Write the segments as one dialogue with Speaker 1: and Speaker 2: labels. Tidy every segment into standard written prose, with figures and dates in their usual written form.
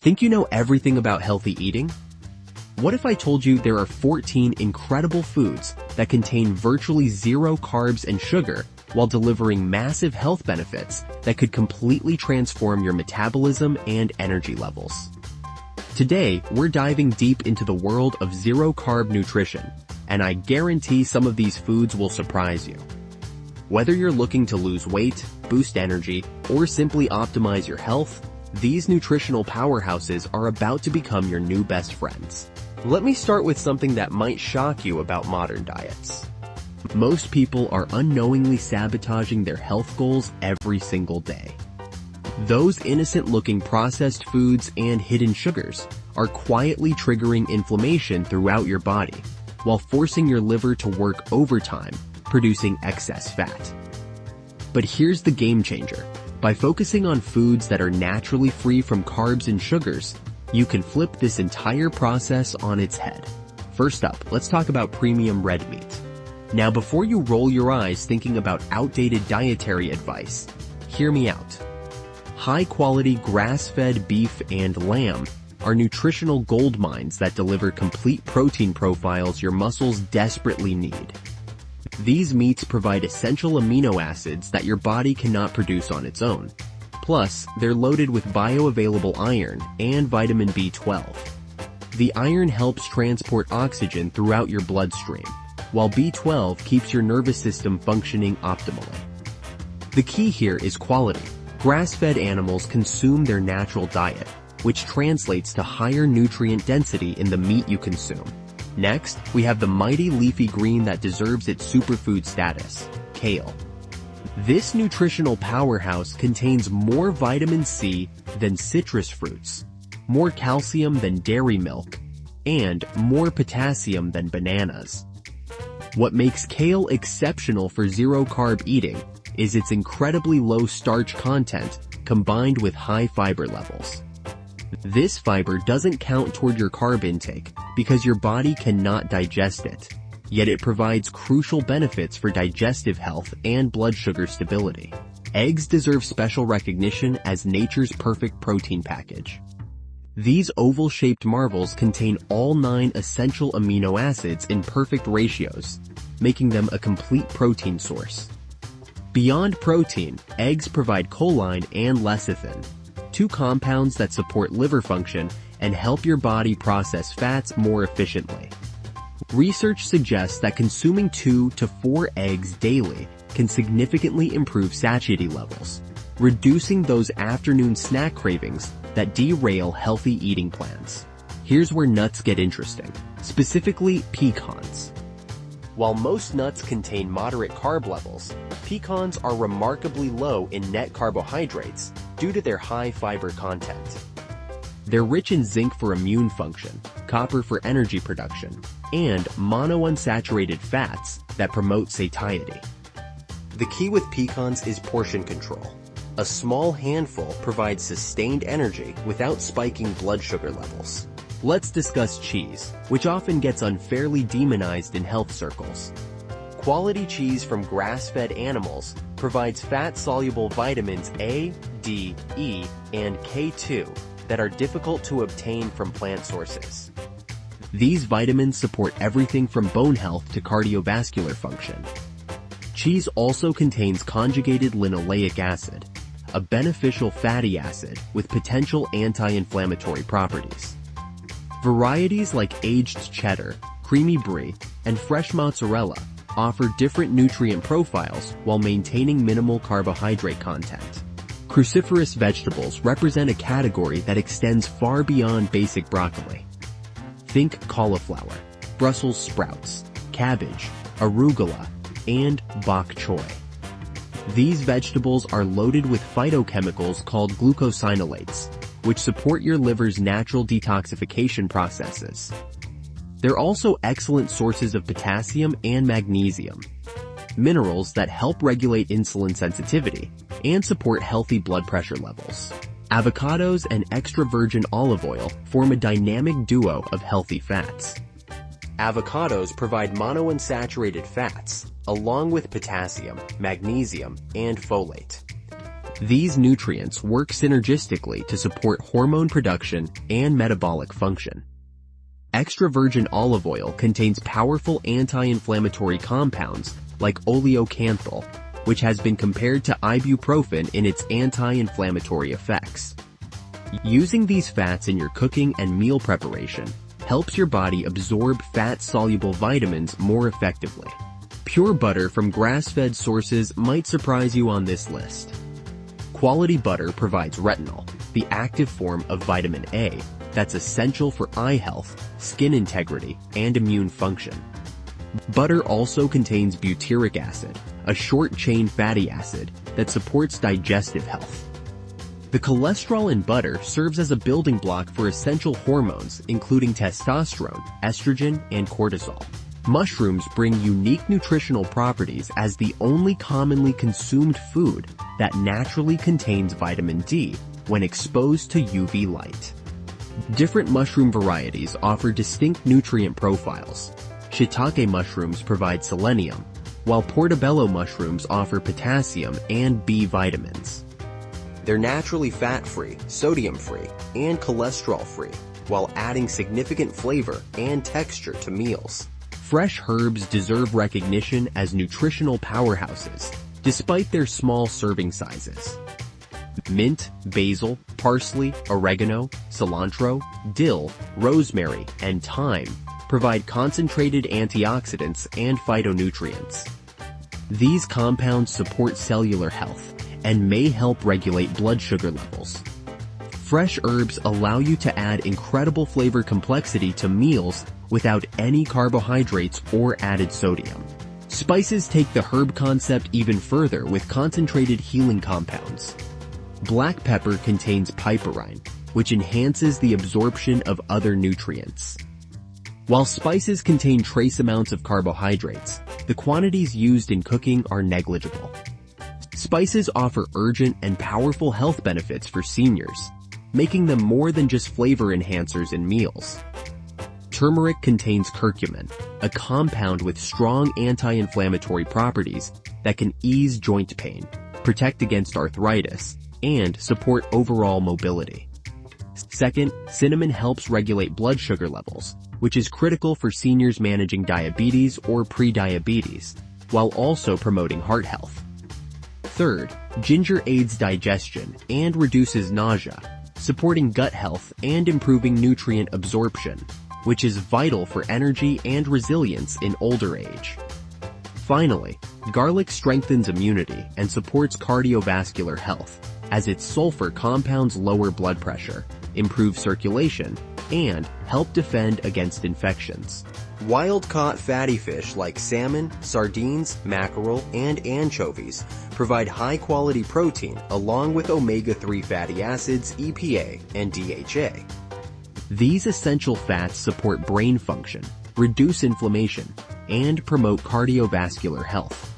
Speaker 1: Think you know everything about healthy eating? What if I told you there are 14 incredible foods that contain virtually zero carbs and sugar while delivering massive health benefits that could completely transform your metabolism and energy levels? Today, we're diving deep into the world of zero-carb nutrition, and I guarantee some of these foods will surprise you. Whether you're looking to lose weight, boost energy, or simply optimize your health, these nutritional powerhouses are about to become your new best friends. Let me start with something that might shock you about modern diets. Most people are unknowingly sabotaging their health goals every single day. Those innocent-looking processed foods and hidden sugars are quietly triggering inflammation throughout your body, while forcing your liver to work overtime, producing excess fat. But here's the game changer. By focusing on foods that are naturally free from carbs and sugars, you can flip this entire process on its head. First up, let's talk about premium red meat. Now, before you roll your eyes thinking about outdated dietary advice, hear me out. High-quality grass-fed beef and lamb are nutritional gold mines that deliver complete protein profiles your muscles desperately need. These meats provide essential amino acids that your body cannot produce on its own. Plus, they're loaded with bioavailable iron and vitamin B12. The iron helps transport oxygen throughout your bloodstream, while B12 keeps your nervous system functioning optimally. The key here is quality. Grass-fed animals consume their natural diet, which translates to higher nutrient density in the meat you consume. Next, we have the mighty leafy green that deserves its superfood status, kale. This nutritional powerhouse contains more vitamin C than citrus fruits, more calcium than dairy milk, and more potassium than bananas. What makes kale exceptional for zero-carb eating is its incredibly low starch content combined with high fiber levels. This fiber doesn't count toward your carb intake because your body cannot digest it, yet it provides crucial benefits for digestive health and blood sugar stability. Eggs deserve special recognition as nature's perfect protein package. These oval-shaped marvels contain all 9 essential amino acids in perfect ratios, making them a complete protein source. Beyond protein, eggs provide choline and lecithin, 2 compounds that support liver function and help your body process fats more efficiently. Research suggests that consuming 2 to 4 eggs daily can significantly improve satiety levels, reducing those afternoon snack cravings that derail healthy eating plans. Here's where nuts get interesting, specifically pecans. While most nuts contain moderate carb levels, pecans are remarkably low in net carbohydrates due to their high fiber content. They're rich in zinc for immune function, copper for energy production, and monounsaturated fats that promote satiety. The key with pecans is portion control. A small handful provides sustained energy without spiking blood sugar levels. Let's discuss cheese, which often gets unfairly demonized in health circles. Quality cheese from grass-fed animals provides fat-soluble vitamins A, D, E, and K2 that are difficult to obtain from plant sources. These vitamins support everything from bone health to cardiovascular function. Cheese also contains conjugated linoleic acid, a beneficial fatty acid with potential anti-inflammatory properties. Varieties like aged cheddar, creamy brie, and fresh mozzarella offer different nutrient profiles while maintaining minimal carbohydrate content. Cruciferous vegetables represent a category that extends far beyond basic broccoli. Think cauliflower, Brussels sprouts, cabbage, arugula, and bok choy. These vegetables are loaded with phytochemicals called glucosinolates, which support your liver's natural detoxification processes. They're also excellent sources of potassium and magnesium, minerals that help regulate insulin sensitivity and support healthy blood pressure levels. Avocados and extra virgin olive oil form a dynamic duo of healthy fats. Avocados provide monounsaturated fats, along with potassium, magnesium, and folate. These nutrients work synergistically to support hormone production and metabolic function. Extra virgin olive oil contains powerful anti-inflammatory compounds like oleocanthal, which has been compared to ibuprofen in its anti-inflammatory effects. Using these fats in your cooking and meal preparation helps your body absorb fat-soluble vitamins more effectively. Pure butter from grass-fed sources might surprise you on this list. Quality butter provides retinol, the active form of vitamin A that's essential for eye health, skin integrity, and immune function. Butter also contains butyric acid, a short-chain fatty acid that supports digestive health. The cholesterol in butter serves as a building block for essential hormones including testosterone, estrogen, and cortisol. Mushrooms bring unique nutritional properties as the only commonly consumed food that naturally contains vitamin D when exposed to UV light. Different mushroom varieties offer distinct nutrient profiles. Shiitake mushrooms provide selenium, while portobello mushrooms offer potassium and B vitamins. They're naturally fat-free, sodium-free, and cholesterol-free, while adding significant flavor and texture to meals. Fresh herbs deserve recognition as nutritional powerhouses, despite their small serving sizes. Mint, basil, parsley, oregano, cilantro, dill, rosemary, and thyme provide concentrated antioxidants and phytonutrients. These compounds support cellular health and may help regulate blood sugar levels. Fresh herbs allow you to add incredible flavor complexity to meals without any carbohydrates or added sodium. Spices take the herb concept even further with concentrated healing compounds. Black pepper contains piperine, which enhances the absorption of other nutrients. While spices contain trace amounts of carbohydrates, the quantities used in cooking are negligible. Spices offer urgent and powerful health benefits for seniors, making them more than just flavor enhancers in meals. Turmeric contains curcumin, a compound with strong anti-inflammatory properties that can ease joint pain, protect against arthritis, and support overall mobility. Second, cinnamon helps regulate blood sugar levels, which is critical for seniors managing diabetes or pre-diabetes, while also promoting heart health. Third, ginger aids digestion and reduces nausea, supporting gut health and improving nutrient absorption, which is vital for energy and resilience in older age. Finally, garlic strengthens immunity and supports cardiovascular health, as its sulfur compounds lower blood pressure, improve circulation, and help defend against infections. Wild-caught fatty fish like salmon, sardines, mackerel, and anchovies provide high-quality protein along with omega-3 fatty acids EPA and DHA. These essential fats support brain function, reduce inflammation, and promote cardiovascular health.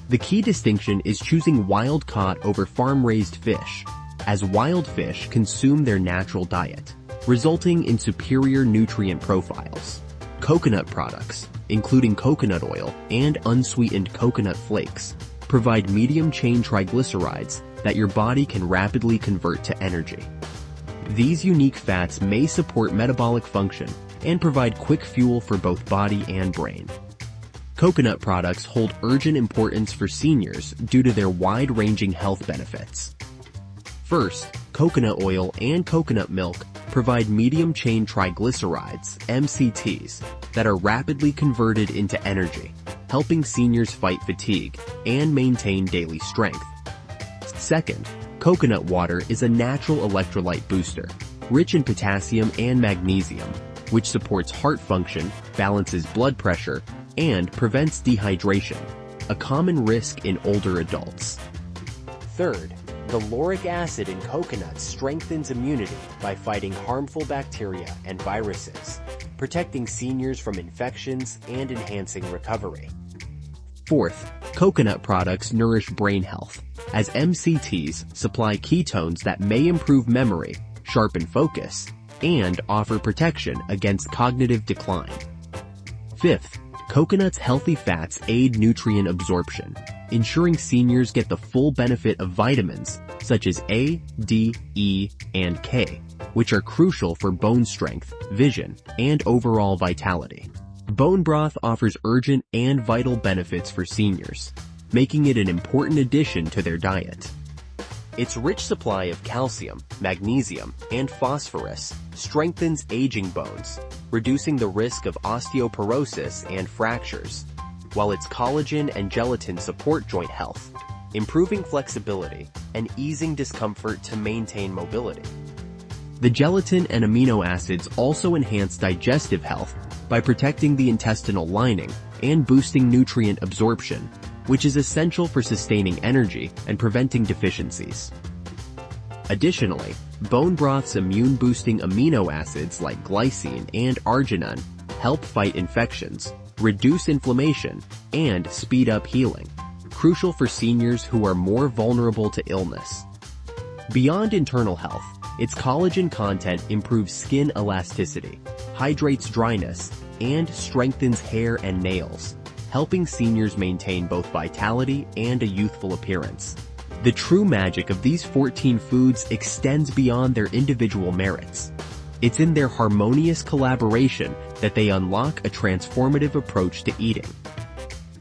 Speaker 1: The key distinction is choosing wild-caught over farm-raised fish, as wild fish consume their natural diet, resulting in superior nutrient profiles. Coconut products, including coconut oil and unsweetened coconut flakes, provide medium-chain triglycerides that your body can rapidly convert to energy. These unique fats may support metabolic function and provide quick fuel for both body and brain. Coconut products hold urgent importance for seniors due to their wide-ranging health benefits. First, coconut oil and coconut milk provide medium-chain triglycerides, MCTs, that are rapidly converted into energy, helping seniors fight fatigue and maintain daily strength. Second, coconut water is a natural electrolyte booster, rich in potassium and magnesium, which supports heart function, balances blood pressure, and prevents dehydration, a common risk in older adults. Third, the lauric acid in coconuts strengthens immunity by fighting harmful bacteria and viruses, protecting seniors from infections and enhancing recovery. Fourth, coconut products nourish brain health, as MCTs supply ketones that may improve memory, sharpen focus, and offer protection against cognitive decline. Fifth, Coconut's healthy fats aid nutrient absorption, ensuring seniors get the full benefit of vitamins such as A, D, E, and K, which are crucial for bone strength, vision, and overall vitality. Bone broth offers urgent and vital benefits for seniors, making it an important addition to their diet. Its rich supply of calcium, magnesium, and phosphorus strengthens aging bones, reducing the risk of osteoporosis and fractures, while its collagen and gelatin support joint health, improving flexibility and easing discomfort to maintain mobility. The gelatin and amino acids also enhance digestive health by protecting the intestinal lining and boosting nutrient absorption, which is essential for sustaining energy and preventing deficiencies. Additionally, bone broth's immune-boosting amino acids like glycine and arginine help fight infections, reduce inflammation, and speed up healing, crucial for seniors who are more vulnerable to illness. Beyond internal health, its collagen content improves skin elasticity, hydrates dryness, and strengthens hair and nails, helping seniors maintain both vitality and a youthful appearance. The true magic of these 14 foods extends beyond their individual merits. It's in their harmonious collaboration that they unlock a transformative approach to eating.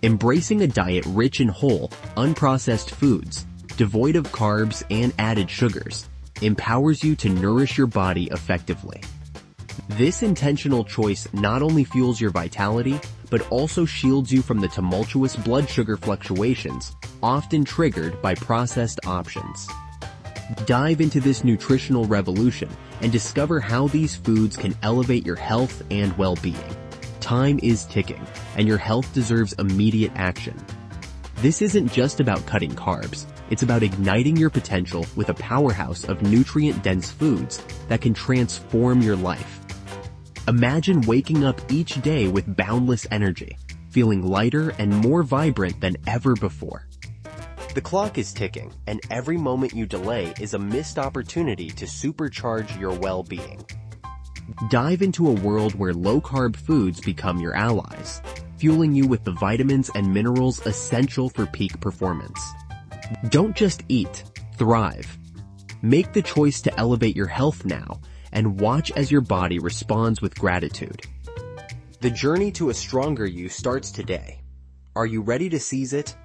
Speaker 1: Embracing a diet rich in whole, unprocessed foods, devoid of carbs and added sugars, empowers you to nourish your body effectively. This intentional choice not only fuels your vitality, but also shields you from the tumultuous blood sugar fluctuations often triggered by processed options. Dive into this nutritional revolution and discover how these foods can elevate your health and well-being. Time is ticking, and your health deserves immediate action. This isn't just about cutting carbs, it's about igniting your potential with a powerhouse of nutrient-dense foods that can transform your life. Imagine waking up each day with boundless energy, feeling lighter and more vibrant than ever before. The clock is ticking, and every moment you delay is a missed opportunity to supercharge your well-being. Dive into a world where low-carb foods become your allies, fueling you with the vitamins and minerals essential for peak performance. Don't just eat, thrive. Make the choice to elevate your health now, and watch as your body responds with gratitude. The journey to a stronger you starts today. Are you ready to seize it?